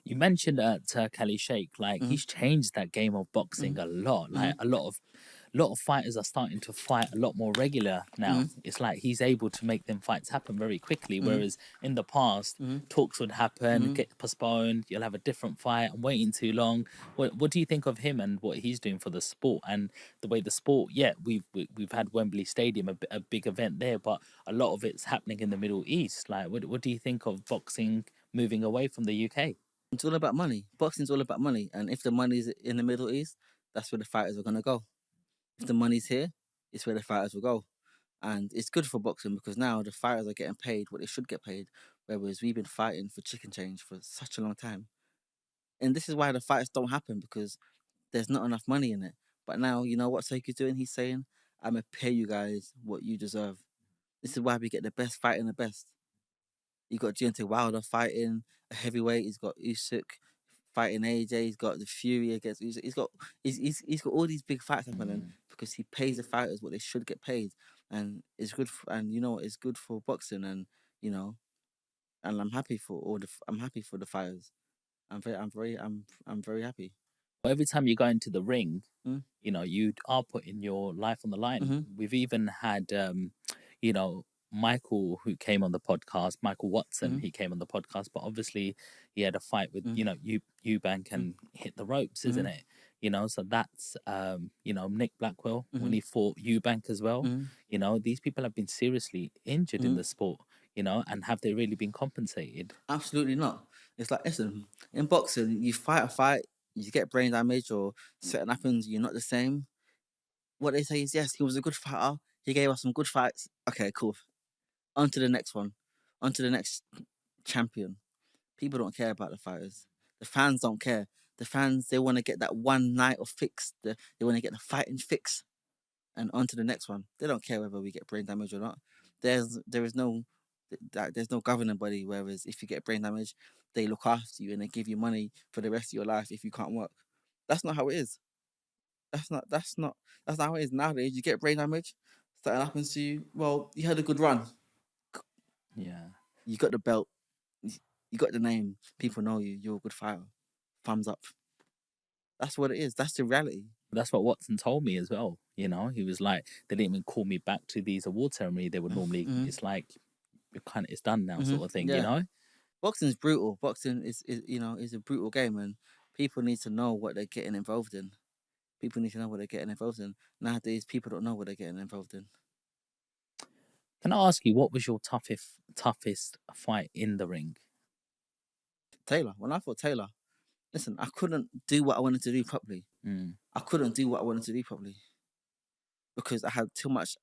You mentioned Kelly Shake, like Mm-hmm. he's changed that game of boxing a lot. Mm-hmm. Like a lot of fighters are starting to fight a lot more regular now. Mm-hmm. It's like he's able to make them fights happen very quickly. Mm-hmm. Whereas in the past, Mm-hmm. talks would happen, Mm-hmm. get postponed. You'll have a different fight. I'm waiting too long. What do you think of him and what he's doing for the sport and the way the sport? Yeah, we've had Wembley Stadium, a big event there, but a lot of it's happening in the Middle East. Like, what do you think of boxing moving away from the UK? It's all about money. Boxing's all about money, and if the money's in the Middle East, that's where the fighters are gonna go. If the money's here, it's where the fighters will go. And it's good for boxing because now the fighters are getting paid what they should get paid, whereas we've been fighting for chicken change for such a long time. And this is why the fights don't happen because there's not enough money in it. But now, you know what Seiku's doing? He's saying, I'm going to pay you guys what you deserve. This is why we get the best fighting the best. You got Deontay Wilder fighting a heavyweight. He's got Usyk fighting AJ. He's got the Fury against Usyk. He's got all these big fights happening Mm. because he pays the fighters what they should get paid, and it's good. And you know it's good for boxing, and you know, and I'm happy for the fighters. I'm very happy. Every time you go into the ring, Mm. you are putting your life on the line. Mm-hmm. We've even had, you know, Michael who came on the podcast, Michael Watson, Mm-hmm. he came on the podcast, but obviously he had a fight with, Mm-hmm. Eubank and hit the ropes, isn't Mm-hmm. it? So that's, Nick Blackwell when Mm-hmm. he fought Eubank as well. Mm-hmm. These people have been seriously injured in Mm-hmm. the sport, and have they really been compensated? Absolutely not. It's like, listen, in boxing, you fight a fight, you get brain damage or something happens, you're not the same. What they say is, yes, he was a good fighter. He gave us some good fights. Okay, cool. On to the next one. On to the next champion. People don't care about the fighters. The fans don't care. The fans, they want to get that one night of fix. They want to get the fighting fix and on to the next one. They don't care whether we get brain damage or not. There is no there's no governing body. Whereas if you get brain damage, they look after you and they give you money for the rest of your life if you can't work. That's not how it is. That's not how it is nowadays. You get brain damage, something happens to you. Well, you had a good run. Yeah. You got the belt. You got the name. People know you. You're a good fighter. Thumbs up. That's what it is. That's the reality. That's what Watson told me as well. He was like, they didn't even call me back to these award ceremony. They would normally, Mm-hmm. it's like, it's done now, Mm-hmm. sort of thing. Yeah. Boxing is brutal. Boxing is a brutal game, and people need to know what they're getting involved in. People need to know what they're getting involved in. Nowadays, people don't know what they're getting involved in. Can I ask you, what was your toughest fight in the ring? Taylor, when I fought Taylor, listen, I couldn't do what I wanted to do properly. Mm. I couldn't do what I wanted to do properly because I had too much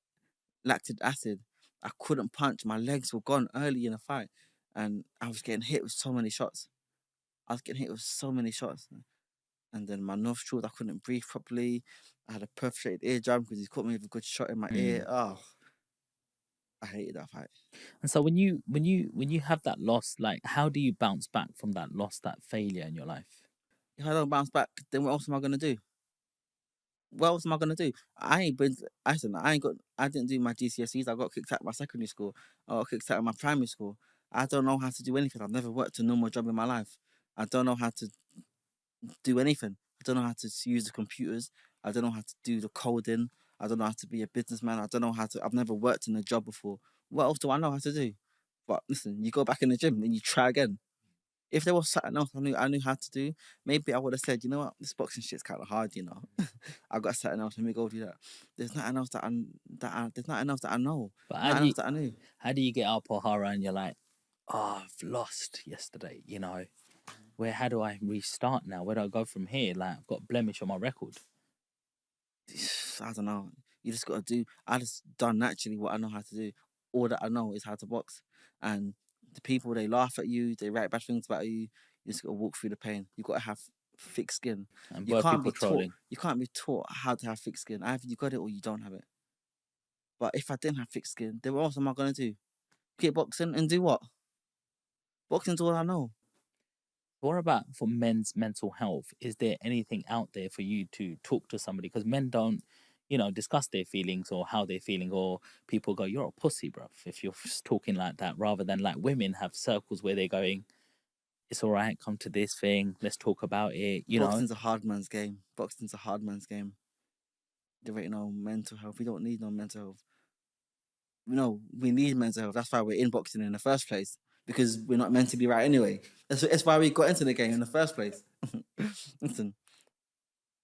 lactic acid. I couldn't punch. My legs were gone early in the fight, and I was getting hit with so many shots. And then my nostrils, I couldn't breathe properly. I had a perforated eardrum because he caught me with a good shot in my ear. Mm. Oh, I hated that fight. And so when you have that loss, like how do you bounce back from that loss, that failure in your life? If I don't bounce back, then what else am I gonna do? What else am I gonna do? I ain't been. I said I ain't got. I didn't do my GCSEs. I got kicked out of my secondary school. I got kicked out of my primary school. I don't know how to do anything. I've never worked a normal job in my life. I don't know how to do anything. I don't know how to use the computers. I don't know how to do the coding. I don't know how to be a businessman. I don't know how to. I've never worked in a job before. What else do I know how to do? But listen, you go back in the gym and you try again. If there was something else I knew how to do, maybe I would have said, you know what, this boxing shit's kind of hard, you know. I got something else. Let me go do that. There's nothing else there's nothing else that I know. But Nothing else that I knew. how do you get up, O'Hara, and you're like, oh, I've lost yesterday, how do I restart now? Where do I go from here? Like I've got a blemish on my record. I don't know. You just gotta do. I just done naturally what I know how to do. All that I know is how to box. And the people, they laugh at you, they write bad things about you. You just gotta walk through the pain. You gotta have thick skin. And You were can't people be taught. trolling? You can't be taught how to have thick skin. Either you got it or you don't have it. But if I didn't have thick skin, then what else am I gonna do? Keep boxing and do what? Boxing's all I know. What about for men's mental health? Is there anything out there for you to talk to somebody? Because men don't, discuss their feelings or how they're feeling, or people go, "You're a pussy, bruv," if you're talking like that, rather than like women have circles where they're going, it's all right, come to this thing, let's talk about it, you know. Boxing's a hard man's game. Boxing's a hard man's game. There ain't no mental health. We don't need no mental health. No, we need mental health. That's why we're in boxing in the first place. Because we're not meant to be right anyway. That's why we got into the game in the first place. Listen,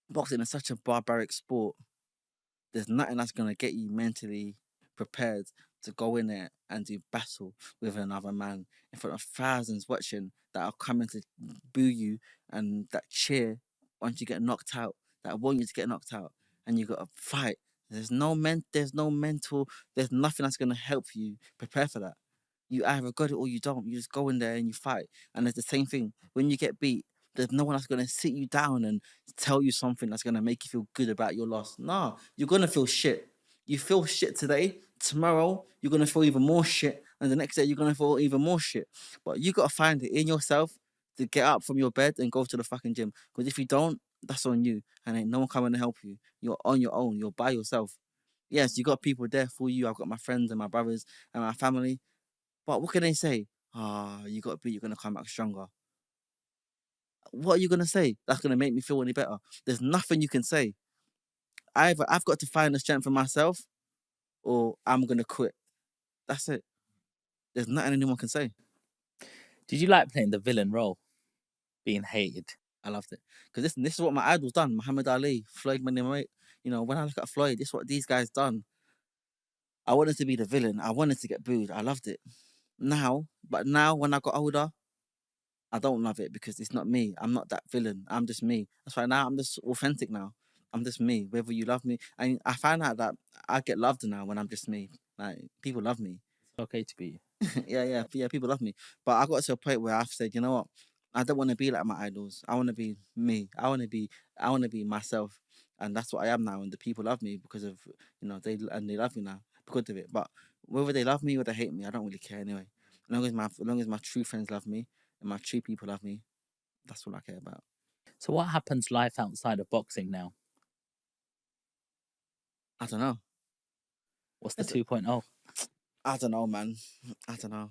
boxing is such a barbaric sport. There's nothing that's gonna get you mentally prepared to go in there and do battle with another man in front of thousands watching that are coming to boo you and that cheer once you get knocked out, that want you to get knocked out, and you gotta fight. There's no mental, there's nothing that's gonna help you prepare for that. You either got it or you don't. You just go in there and you fight. And it's the same thing. When you get beat, there's no one that's gonna sit you down and tell you something that's gonna make you feel good about your loss. Nah, you're gonna feel shit. You feel shit today, tomorrow you're gonna feel even more shit, and the next day you're gonna feel even more shit. But you gotta find it in yourself to get up from your bed and go to the fucking gym. Because if you don't, that's on you, and ain't no one coming to help you. You're on your own. You're by yourself. Yes, you got people there for you. I've got my friends and my brothers and my family. But what can they say? Ah, you got to be. You're gonna come back stronger. What are you gonna say? That's gonna make me feel any better. There's nothing you can say. Either I've got to find the strength for myself, or I'm gonna quit. That's it. There's nothing anyone can say. Did you like playing the villain role, being hated? I loved it because this is what my idols done. Muhammad Ali, Floyd Mayweather. You know, when I look at Floyd, this is what these guys done. I wanted to be the villain. I wanted to get booed. I loved it. But now when I got older, I don't love it because it's not me. I'm not that villain. I'm just me. That's why now I'm just authentic now. I'm just me. Whether you love me, and I find out that I get loved now when I'm just me. Like people love me. It's okay to be. Yeah. People love me. But I got to a point where I've said, you know what? I don't want to be like my idols. I want to be me. I want to be myself, and that's what I am now. And the people love me because of they love me now because of it. But whether they love me or they hate me, I don't really care anyway. As long as my true friends love me and my true people love me, that's what I care about. So what happens life outside of boxing now? I don't know. What's the Listen, 2.0? I don't know, man. I don't know.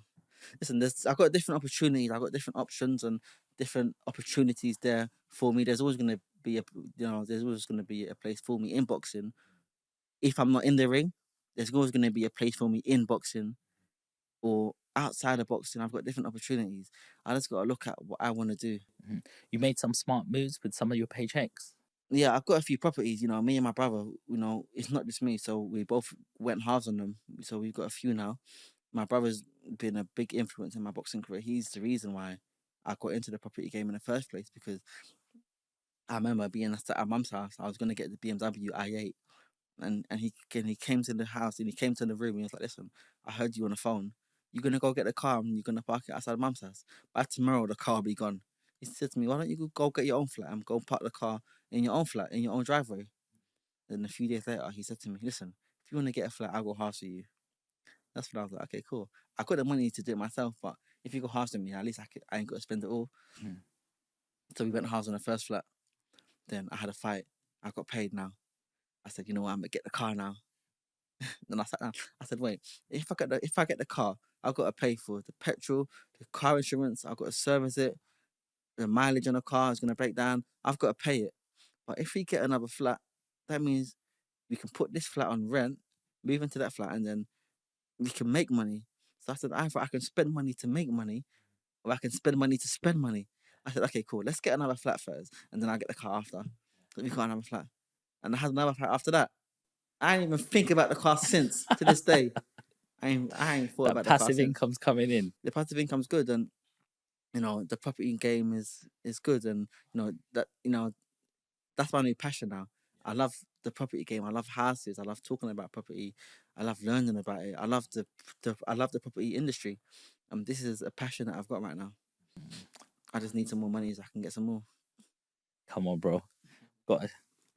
Listen, I've got different opportunities. I've got different options and different opportunities there for me. There's always going to be there's always going to be a place for me in boxing. If I'm not in the ring, there's always going to be a place for me in boxing or outside of boxing. I've got different opportunities. I just got to look at what I want to do. Mhm. You made some smart moves with some of your paychecks. Yeah, I've got a few properties. Me and my brother. It's not just me. So we both went halves on them. So we've got a few now. My brother's been a big influence in my boxing career. He's the reason why I got into the property game in the first place because I remember being at our mum's house. I was going to get the BMW i8, and he came to the house and he came to the room. And he was like, "Listen, I heard you on the phone. You're gonna go get the car and you're gonna park it outside mum's house. By tomorrow, the car will be gone." He said to me, "Why don't you go get your own flat and go park the car in your own flat in your own driveway?" Then a few days later, he said to me, "Listen, if you want to get a flat, I'll go halves with you." That's when I was like, "Okay, cool. I got the money to do it myself, but if you go halves with me, at least I ain't got to spend it all." Mm. So we went halves on the first flat. Then I had a fight. I got paid now. I said, "You know what? I'm gonna get the car now." Then I sat down. I said, "Wait, if I get the car, I've got to pay for the petrol, the car insurance. I've got to service it. The mileage on the car is gonna break down. I've got to pay it. But if we get another flat, that means we can put this flat on rent, move into that flat, and then we can make money." So I said, either I can spend money to make money, or I can spend money to spend money. I said, "Okay, cool. Let's get another flat first, and then I'll get the car after." So we got another flat, and I had another flat after that. I didn't even think about the car since to this day. I ain't thought That about the car passive since. income's coming in. The passive income's good, and the property game is good, and that's my new passion now. I love the property game. I love houses. I love talking about property. I love learning about it. I love the property industry. This is a passion that I've got right now. I just need some more money so I can get some more. Come on, bro. Got to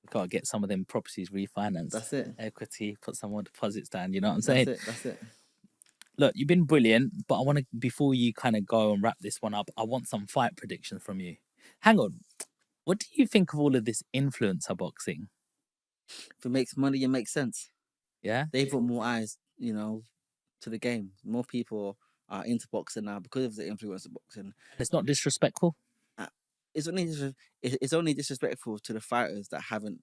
got to get some of them properties refinanced, That's it. equity, put some more deposits down. You know what I'm That's saying? it. That's it. Look, you've been brilliant, but I want to before you kind of go and wrap this one up, I want some fight predictions from you. Hang on, what do you think of all of this influencer boxing? If it makes money, it makes sense. Yeah, They put more eyes, to the game. More people are into boxing now because of the influence of boxing. It's not disrespectful. Uh, it's only disrespectful to the fighters that haven't.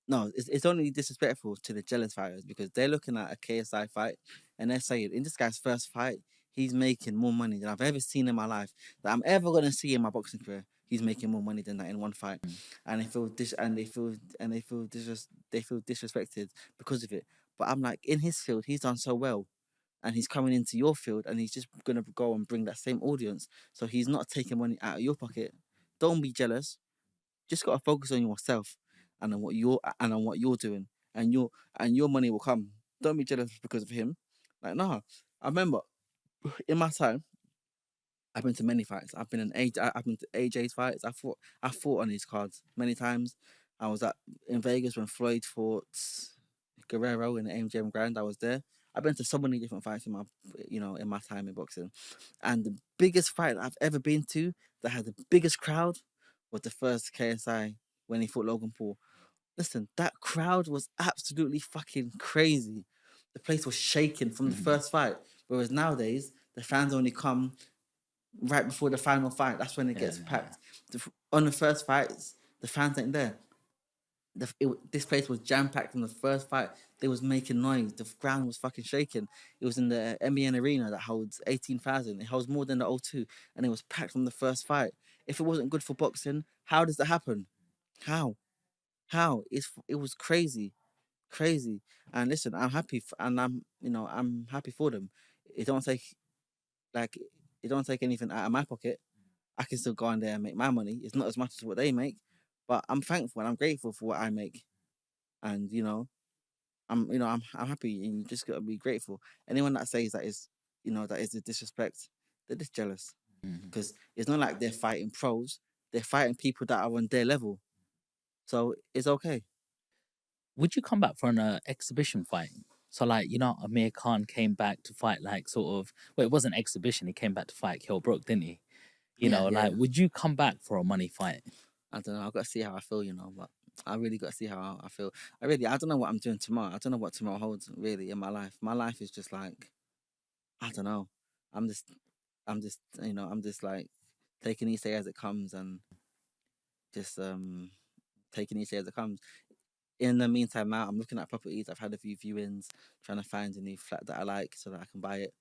No, it's only disrespectful to the jealous fighters because they're looking at a KSI fight and they're saying in this guy's first fight he's making more money than I've ever seen in my life, that I'm ever gonna see in my boxing career. He's making more money than that in one fight, Mm. and they feel disrespected because of it. But I'm like, in his field, he's done so well, and he's coming into your field, and he's just gonna go and bring that same audience. So he's not taking money out of your pocket. Don't be jealous. Just gotta focus on yourself and on what you're doing, and your money will come. Don't be jealous because of him. Like, nah. I remember in my time, I've been to many fights. I've been to AJ's fights. I fought on his cards many times. I was in Vegas when Floyd fought Guerrero in the MGM Grand. I was there. I've been to so many different fights in my time in boxing. And the biggest fight I've ever been to that had the biggest crowd was the first KSI when he fought Logan Paul. Listen, that crowd was absolutely fucking crazy. The place was shaking from the Mhm. first fight. Whereas nowadays, the fans only come right before the final fight. That's when it gets Yeah. packed. On the first fights, the fans ain't there. This place was jam packed from the first fight. They was making noise. The ground was fucking shaking. It was in the MBN Arena that holds 18,000. It holds more than the O2, and it was packed from the first fight. If it wasn't good for boxing, how does that happen? How? How? It was crazy, crazy. And listen, I'm happy, and I'm happy for them. It don't take like it don't take anything out of my pocket. I can still go in there and make my money. It's not as much as what they make, but I'm thankful and I'm grateful for what I make. And I'm happy, and you just gotta be grateful. Anyone that says that is a disrespect, they're just jealous Mhm. because it's not like they're fighting pros. They're fighting people that are on their level, so it's okay. Would you come back for an exhibition fight? So, like, Amir Khan came back to fight, like, sort of. Well, it wasn't exhibition. He came back to fight Kell Brook, didn't he? Yeah, yeah, Like, yeah. would you come back for a money fight? I don't know. I've got to see how I feel, but I really got to see how I feel. I don't know what I'm doing tomorrow. I don't know what tomorrow holds really in my life. My life is just like, I don't know. I'm just, I'm just like taking each day as it comes and just taking each day as it comes. In the meantime, now I'm looking at properties. I've had a few viewings, trying to find a new flat that I like so that I can buy it.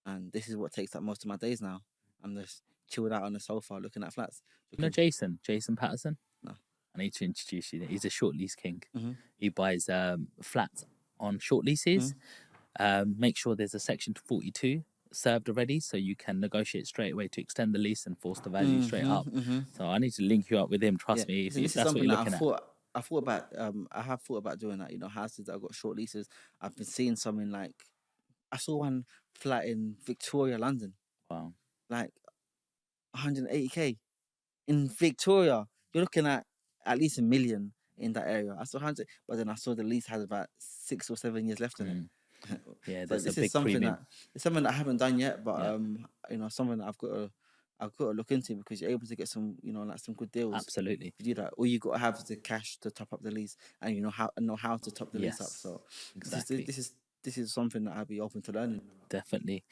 And this is what takes up most of my days now. I'm just chilled out on the sofa looking at flats. Looking, Jason Patterson. no. I need to introduce you. He's a short lease king. Mm-hmm. He buys flats on short Mm-hmm. leases. Make sure there's a section 42 served already, so you can negotiate straight away to extend the lease and force the value straight Mm-hmm. up. Mm-hmm. So I need to link you up with him. Yeah, Trust me, listen, if this is that's what something you're that looking at. I thought about. I have thought about doing that. Houses that have got short leases. I've been seeing some in like I saw one flat in Victoria, London, Wow. like 180k in Victoria. You're looking at least a million in that area. I saw 100, but then I saw the lease had about 6 or 7 years left on it. Mm. Yeah, So there's a this is big premium. something that I haven't done yet, but Yeah, something that I've got to look into because you're able to get some, like some good deals. absolutely. You do that. All you got to have is the cash to top up the lease, and know how to top the lease up. Yes, So this is exactly. this is this is something that I'd be open to learning. Definitely.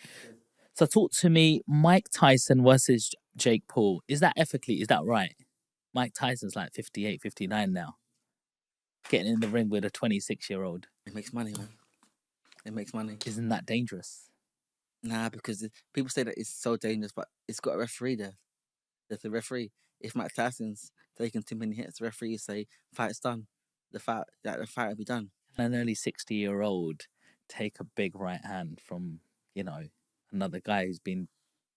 So talk to me, Mike Tyson versus Jake Paul. Is that ethically? Is that right? Mike Tyson's like 58, 59 now, getting in the ring with a 26-year-old. It makes money, man. It makes money. Isn't that dangerous? Nah, because people say that it's so dangerous, but it's got a referee there. There's a referee. If Mike Tyson's taking too many hits, the referee say fight's done. The fight will be done. An early 60-year-old take a big right hand from, you know, another guy who's been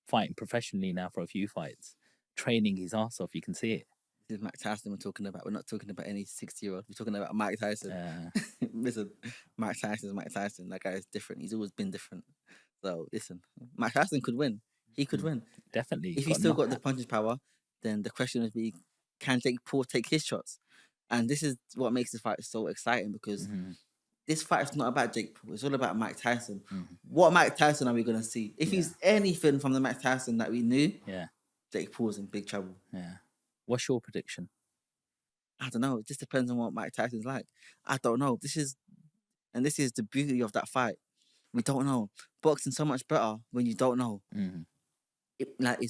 fighting professionally now for a few fights, training his ass off. You can see it. This is Mike Tyson we're talking about. We're not talking about any 60-year-old. We're talking about Mike Tyson. Uh, Listen, Mike Tyson's Mike Tyson. That guy is different. He's always been different. So listen, Mike Tyson could win. He could win. definitely If he got still knocked got the out. punching power, then the question would be, can Jake Paul take his shots? And this is what makes this fight so exciting because Mm-hmm. this fight is not about Jake Paul. It's all about Mike Tyson. Mm-hmm. What Mike Tyson are we going to see? If Yeah, he's anything from the Mike Tyson that we knew, yeah, Jake Paul's in big trouble. yeah. What's your prediction? I don't know. It just depends on what Mike Tyson's like. I don't know. This is the beauty of that fight. We don't know. boxing so much better when you don't know. Mm. Like you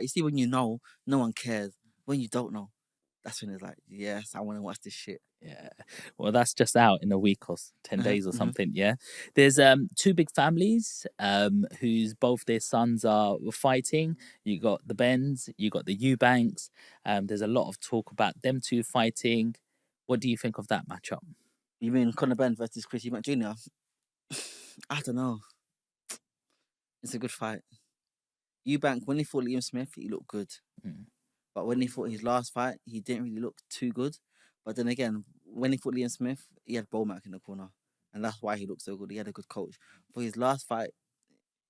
see when you know, no one cares. When you don't know, that's when it's like, yes, I want to watch this shit. Yeah. Well, that's just out in a week or 10 days or Mm-hmm. something. Yeah. There's two big families whose both their sons are fighting. You got the Bens, you got the Eubanks. There's a lot of talk about them two fighting. What do you think of that matchup? You mean Conor Ben versus Chris Eubank Jr.? I don't know. It's a good fight. Eubank, when he fought Liam Smith, he looked good. Mm. But when he fought his last fight, he didn't really look too good. But then again, when he fought Liam Smith, he had Bomac in the corner. And that's why he looked so good. He had a good coach. For his last fight,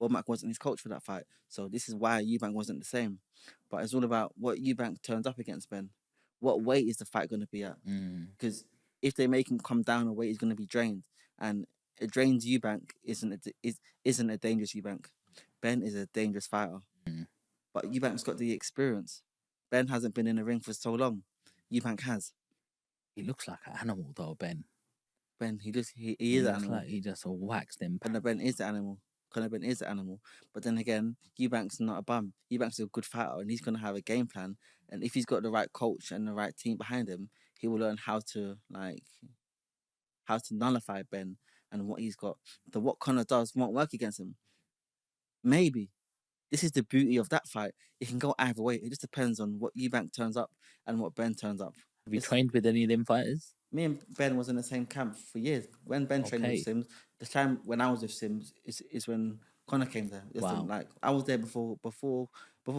Bomac wasn't his coach for that fight. So this is why Eubank wasn't the same. But it's all about what Eubank turns up against Ben. What weight is the fight going to be at? Mm. Because if they make him come down a weight, he's going to be drained. And a drained Eubank isn't a dangerous Eubank. Ben is a dangerous fighter. Mm. But Eubank's got the experience. Ben hasn't been in the ring for so long. Eubank has. He looks like an animal, though, Ben. Ben, he He is an looks animal. like he just waxed him. Conor Ben is the animal. Conor Ben is the animal. But then again, Eubank's not a bum. Eubank's a good fighter, and he's going to have a game plan. And if he's got the right coach and the right team behind him, he will learn how to nullify Ben and what he's got. What Conor does won't work against him. Maybe. This is the beauty of that fight. It can go either way. It just depends on what Eubank turns up and what Ben turns up. Have you trained with any of them fighters? Me and Ben was in the same camp for years. When Ben trained with Okay. Sims, the time when I was with Sims is when Connor came there. Wow. Like I was there before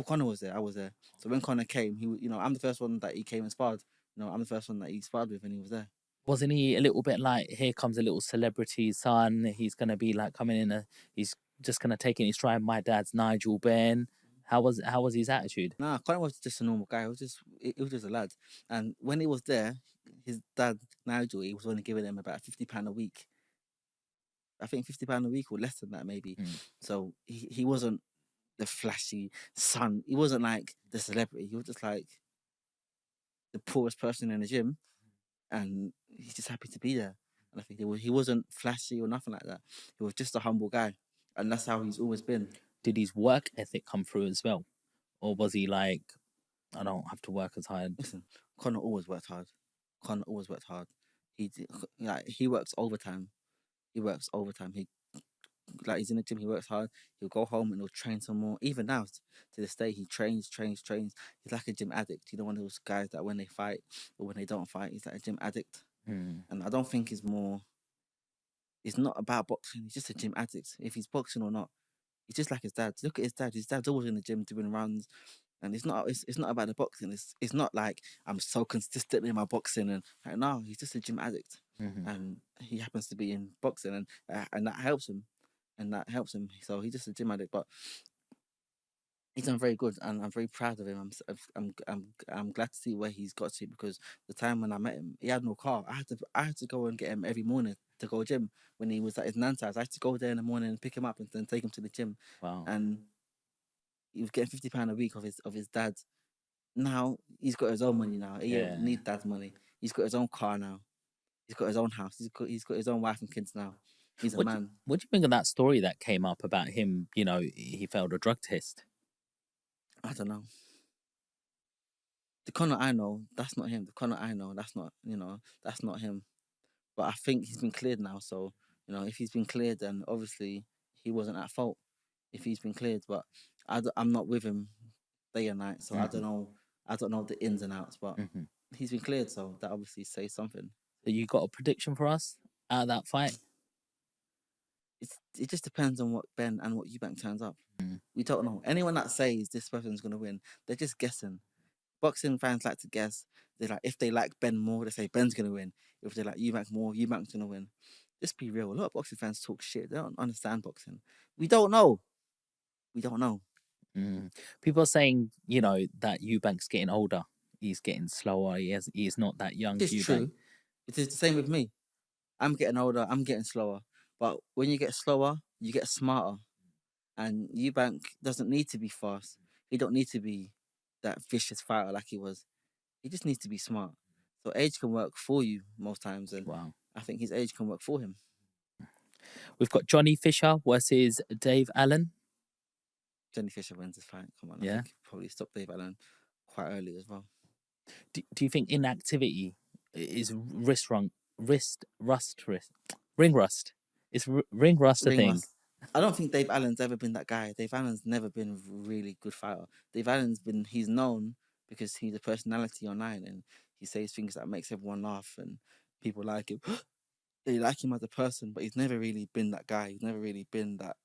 Connor was there. I was there. So when Connor came, I'm the first one that he came and sparred. I'm the first one that he sparred with, and he was there. Wasn't he a little bit like, here comes a little celebrity son? He's gonna be like coming in. He's just gonna take it in his stride. My dad's Nigel Ben. How was his attitude? Nah, Connor was just a normal guy. It was just a lad. And when he was there, his dad Nigel, he was only giving him about £50 a week. I think £50 a week or less than that maybe. Mm. So he wasn't the flashy son. He wasn't like the celebrity. He was just like the poorest person in the gym, and he's just happy to be there. And I think he wasn't flashy or nothing like that. He was just a humble guy, and that's how he's always been. Did his work ethic come through as well, or was he like, I don't have to work as hard? Listen, Connor always worked hard. Connor always worked hard. He works overtime. He works overtime. He's in the gym. He works hard. He'll go home and he'll train some more. Even now, to this day, he trains. He's like a gym addict. One of those guys that when they fight or when they don't fight, he's like a gym addict. Mm. And I don't think it's not about boxing. He's just a gym addict. If he's boxing or not, he's just like his dad. Look at his dad. His dad's always in the gym doing runs. And it's not about the boxing. It's not like I'm so consistent in my boxing and like, no, he's just a gym addict. Mm-hmm. And he happens to be in boxing and that helps him. So he's just a gym addict, but he's done very good, and I'm very proud of him. I'm glad to see where he's got to, because the time when I met him, he had no car. I had to go and get him every morning to go gym when he was at his nan's house. I had to go there in the morning and pick him up and then take him to the gym. Wow. And he was getting £50 a week of his dad. Now he's got his own money now. He don't need dad's money. He's got his own car now. He's got his own house. He's got his own wife and kids now. He's a man. What do you think of that story that came up about him? He failed a drug test. I don't know. The Connor I know, that's not him. The Connor I know, that's not him. But I think he's been cleared now. So, if he's been cleared, then obviously he wasn't at fault. If he's been cleared, but I'm not with him day and night, so I don't know. I don't know the ins and outs, but he's been cleared, so that obviously says something. So you got a prediction for us out of that fight? It just depends on what Ben and what Eubank turns up. We don't know. Anyone that says this person's gonna win, they're just guessing. Boxing fans like to guess. If they like Ben more, they say Ben's gonna win. If they like Eubank more, Eubank's gonna win. Just be real. A lot of boxing fans talk shit. They don't understand boxing. We don't know. People are saying, that Eubank's getting older. He's getting slower. He's not that young. It's Eubank. true. It is the same with me. I'm getting older. I'm getting slower. But when you get slower, you get smarter. And Eubank doesn't need to be fast. He don't need to be that vicious fighter like he was. He just needs to be smart. So age can work for you most times, and Wow. I think his age can work for him. We've got Johnny Fisher versus Dave Allen. Johnny Fisher wins this fight. Come on, I Yeah. think he probably stopped Dave Allen quite early as well. Do you think inactivity is ring rust? Is ring rust a Ring thing? rust. I don't think Dave Allen's ever been that guy. Dave Allen's never been a really good fighter. Dave Allen's been, he's known because he's a personality online and he says things that makes everyone laugh and people like him. They like him as a person, but he's never really been that guy. He's never really been that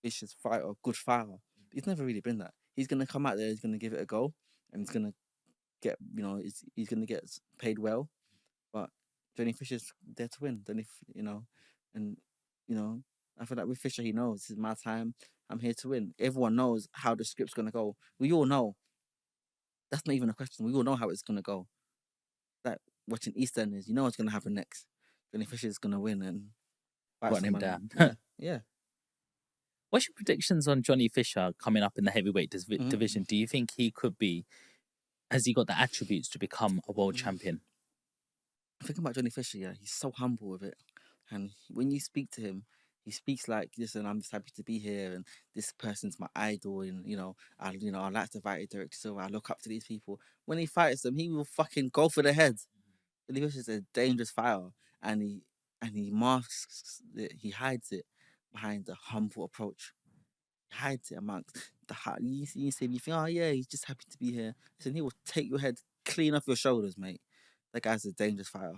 vicious fighter, good fighter. He's never really been that. He's gonna come out there, he's gonna give it a go, and he's gonna get, he's gonna get paid well. But Johnny Fisher's there to win. And I feel like with Fisher, he knows this is my time. I'm here to win. Everyone knows how the script's gonna go. We all know. That's not even a question. We all know how it's gonna go. Like watching EastEnders, you know what's gonna happen next. Johnny Fisher's gonna win and fight Run him someone. down. Yeah, yeah. What's your predictions on Johnny Fisher coming up in the heavyweight division? Do you think he could be? Has he got the attributes to become a world champion? Thinking about Johnny Fisher, yeah, he's so humble with it, and when you speak to him, he speaks like, "Listen, I'm just happy to be here, and this person's my idol, and I like to fight directors, so I look up to these people." When he fights them, he will fucking go for the head. Johnny Fisher's a dangerous fighter, and he masks it, he hides it behind the humble approach. He hides it amongst the heart. You see him, you think, "Oh yeah, he's just happy to be here." Listen, he will take your head clean off your shoulders, mate. That guy's a dangerous fighter.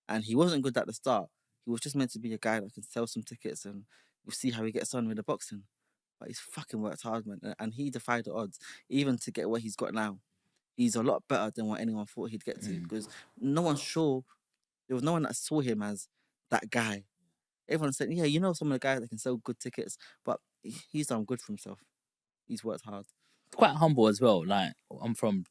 And he wasn't good at the start. He was just meant to be a guy that can sell some tickets and we'll see how he gets on with the boxing. But he's fucking worked hard, man. And he defied the odds, even to get where he's got now. He's a lot better than what anyone thought he'd get to because no one's sure. There was no one that saw him as that guy. Everyone said, yeah, some of the guys that can sell good tickets, but he's done good for himself. He's worked hard. Quite humble as well. Like I'm from,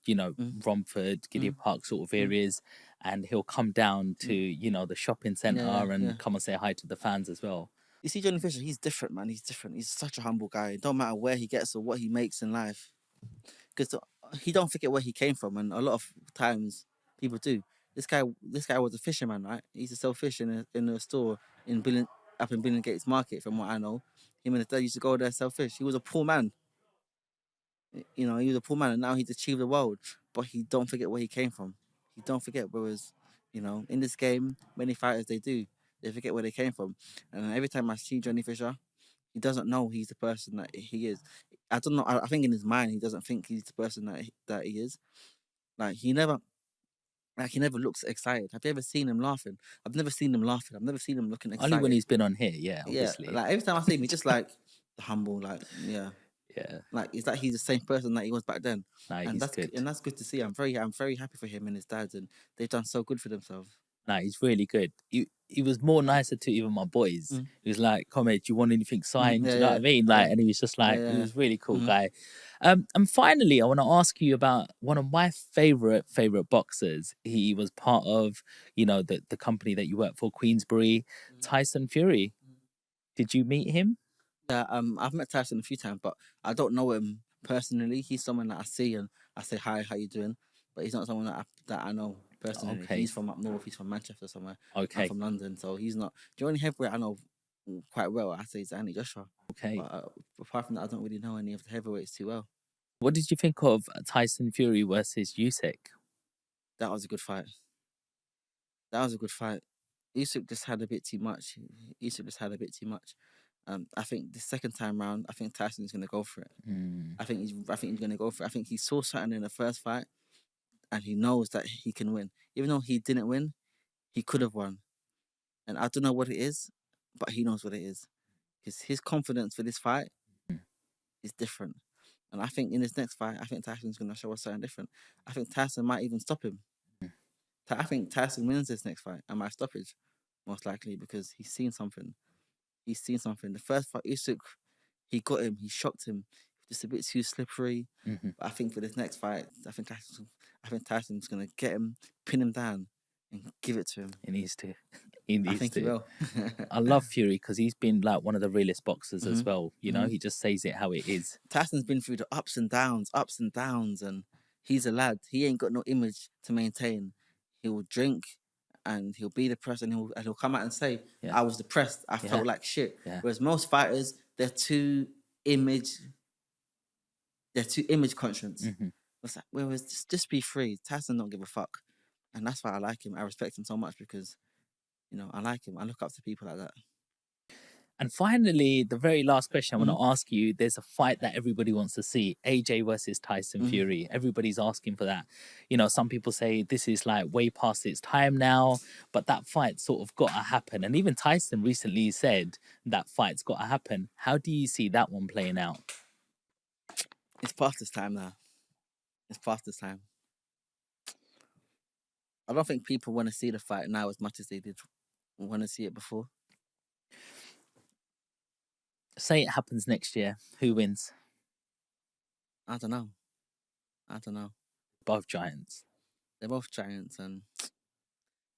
Romford, Gideon Mm. Park sort of areas, and he'll come down to, the shopping centre and come and say hi to the fans as well. You see Johnny Fisher, he's different, man. He's different. He's such a humble guy. It don't matter where he gets or what he makes in life. Because he don't forget where he came from, and a lot of times people do. This guy was a fisherman, right? He used to sell fish in a store up in Billingsgate Market, from what I know. Him and his dad used to go there and sell fish. He was a poor man. He was a poor man, and now he's achieved the world. But he don't forget where he came from. He don't forget. Whereas, in this game, many fighters they forget where they came from. And every time I see Johnny Fisher, he doesn't know he's the person that he is. I don't know. I think in his mind he doesn't think he's the person that he is. Like he never looks excited. Have you ever seen him laughing? I've never seen him laughing. I've never seen him looking excited. Only when he's been on here, yeah, Yeah, obviously. like every time I see him, he's just like humble, like Yeah. like it's like he's the same person that he was back then. Nah, and he's that's good. And that's good to see. I'm very happy for him and his dad, and they've done so good for themselves. Nah, he's really good. He was more nicer to even my boys. He was like, "Come here, do you want anything signed?" Do you know what I mean? Like, and he was just like, he was really cool guy. And finally, I want to ask you about one of my favorite boxers. He was part of, the company that you work for, Queensbury, Tyson Fury. Did you meet him? Yeah, I've met Tyson a few times, but I don't know him personally. He's someone that I see and I say hi, how you doing? But he's not someone that I know personally. Okay. He's from up north. He's from Manchester somewhere. Okay. I'm from London, so he's not. The only heavyweight I know quite well, I say, is Andy Joshua. Okay. But apart from that, I don't really know any of the heavyweights too well. What did you think of Tyson Fury versus Usyk? That was a good fight. Usyk just had a bit too much. I think the second time round, I think Tyson's going to go for it. I think he's going to go for it. I think he saw something in the first fight, and he knows that he can win. Even though he didn't win, he could have won. And I don't know what it is, but he knows what it is. Because his confidence for this fight is different. And I think in this next fight, I think Tyson's going to show us something different. I think Tyson might even stop him. I think Tyson wins this next fight and by stoppage, most likely, because he's seen something. The first fight, Usyk, he got him, he shocked him, just a bit too slippery. But I think for this next fight, I think Tyson's gonna get him, pin him down, and give it to him. He needs to. I think he will. I love Fury because he's been like one of the realest boxers as well. He just says it how it is. Tyson's been through the ups and downs, and he's a lad. He ain't got no image to maintain. He will drink and he'll be depressed, and he'll come out and say, Yeah. "I was depressed. I Yeah. felt like shit." Yeah. Whereas most fighters, image they're too image conscious. Hmm. What's that? Whereas just be free. Tyson don't give a fuck, and that's why I like him. I respect him so much because I like him. I look up to people like that. And finally, the very last question I want Hmm. to ask you, there's a fight that everybody wants to see, AJ versus Tyson Hmm. Fury. Everybody's asking for that. Some people say this is like way past its time now, but that fight sort of got to happen. And even Tyson recently said that fight's got to happen. How do you see that one playing out? It's past this time now. It's past this time. I don't think people want to see the fight now as much as they did want to see it before. Say it happens next year. Who wins? I don't know. I don't know. Both giants. They're both giants, and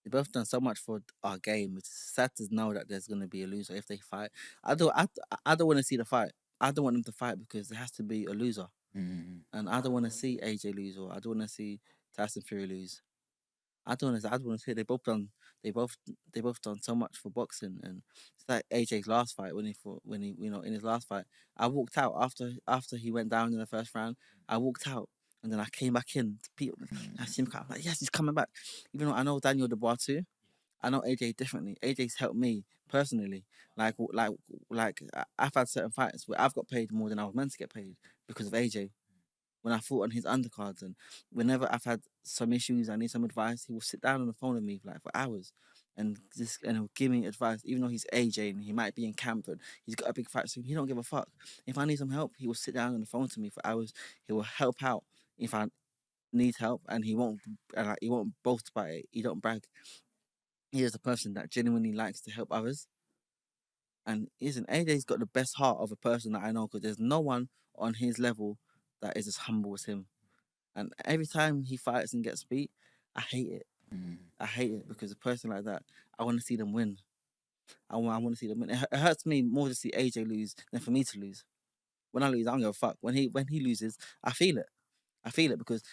they both done so much for our game. It's sad to know that there's going to be a loser if they fight. I don't want to see the fight. I don't want them to fight because there has to be a loser, Mm. and I don't want to see AJ lose, or I don't want to see Tyson Fury lose. I don't want to. I don't want to see. They both. They both done so much for boxing, and it's like AJ's last fight when he fought. When he, in his last fight, I walked out after he went down in the first round. I walked out, and then I came back in. To people, I see him come. I'm like, yes, he's coming back. Even though I know Daniel Dubois too, I know AJ differently. AJ's helped me personally. I've had certain fights where I've got paid more than I was meant to get paid because of AJ when I fought on his undercards, and whenever I've had some issues, I need some advice, he will sit down on the phone with me for hours, and he'll give me advice, even though he's AJ and he might be in camp and he's got a big fight, so he don't give a fuck. If I need some help, he will sit down on the phone to me for hours. He will help out if I need help, and he won't boast about it. He don't brag. He is a person that genuinely likes to help others. And listen, AJ's got the best heart of a person that I know because there's no one on his level that is as humble as him. And every time he fights and gets beat, I hate it. Mm. I hate it because a person like that, I want to see them win. I want to see them win. It hurts me more to see AJ lose than for me to lose. When I lose, I don't give a fuck. When he loses, I feel it. I feel it because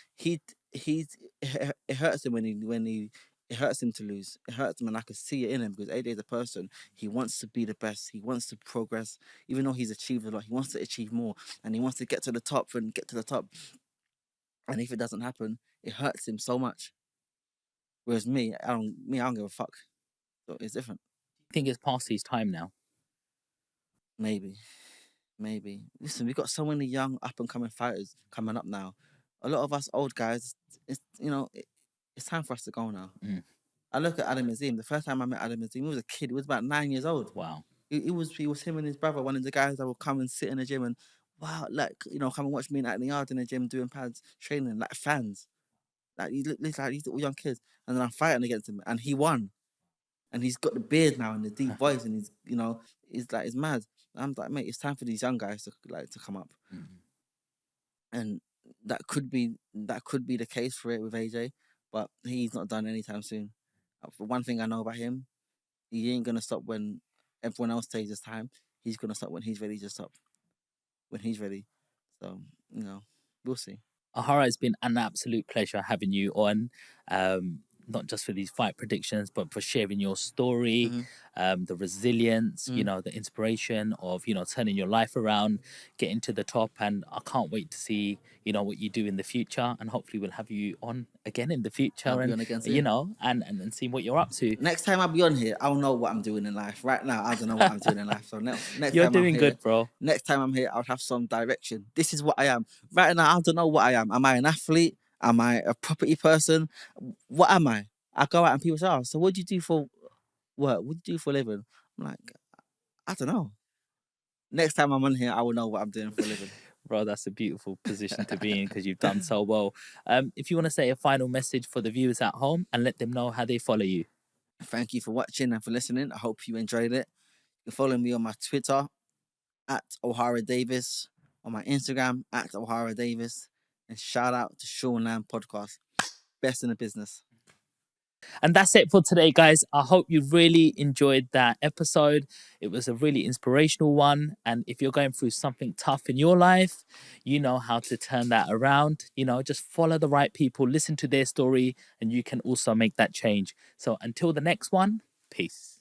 it hurts him when he it hurts him to lose. It hurts him, and I can see it in him because AJ is a person. He wants to be the best. He wants to progress, even though he's achieved a lot. He wants to achieve more, and he wants to get to the top and get to the top. And if it doesn't happen, it hurts him so much. Whereas I don't give a fuck. So it's different. I think it's past his time now. Maybe, maybe. Listen, we've got so many young up and coming fighters coming up now. A lot of us old guys, it's time for us to go now. Mm. I look at Adam Azim. The first time I met Adam Azim, he was a kid. He was about 9 years old. Wow. He was him and his brother, one of the guys that would come and sit in the gym and come and watch me in the yard in the gym doing pads training like fans. Like he looks like these little young kids, and then I'm fighting against him, and he won. And he's got the beard now and the deep voice, and he's mad. I'm like, mate, it's time for these young guys to come up, Mm. and that could be the case for it with AJ, but he's not done anytime soon. For one thing I know about him, he ain't gonna stop when everyone else takes his time. He's gonna stop when he's ready to stop. When he's ready, so we'll see. Ahara, it's been an absolute pleasure having you on. Not just for these fight predictions, but for sharing your story, Hmm. the resilience, Hmm. the inspiration of, turning your life around, getting to the top. And I can't wait to see, what you do in the future. And hopefully we'll have you on again in the I'll future be and, on again soon. and see what you're up to. Next time I'll be on here, I'll know what I'm doing in life. Right now, I don't know what I'm doing in life. So next You're time I'm doing here, good, bro. I'll have some direction. This is what I am. Right now, I don't know what I am. Am I an athlete? Am I a property person? What am I? I go out and people say, "Oh, so what do you do for work? What do you do for a living?" I'm like, I don't know. Next time I'm on here, I will know what I'm doing for a living. Bro, that's a beautiful position to be in because you've done so well. If you want to say a final message for the viewers at home and let them know how they follow you. Thank you for watching and for listening. I hope you enjoyed it. You can follow me on my Twitter at Ohara Davies, on my Instagram at Ohara Davies, and shout out to Sean Lamb Podcast, best in the business. And that's it for today, guys. I hope you really enjoyed that episode. It was a really inspirational one. And if you're going through something tough in your life, you know how to turn that around. You know, just follow the right people, listen to their story, and you can also make that change. So until the next one, peace.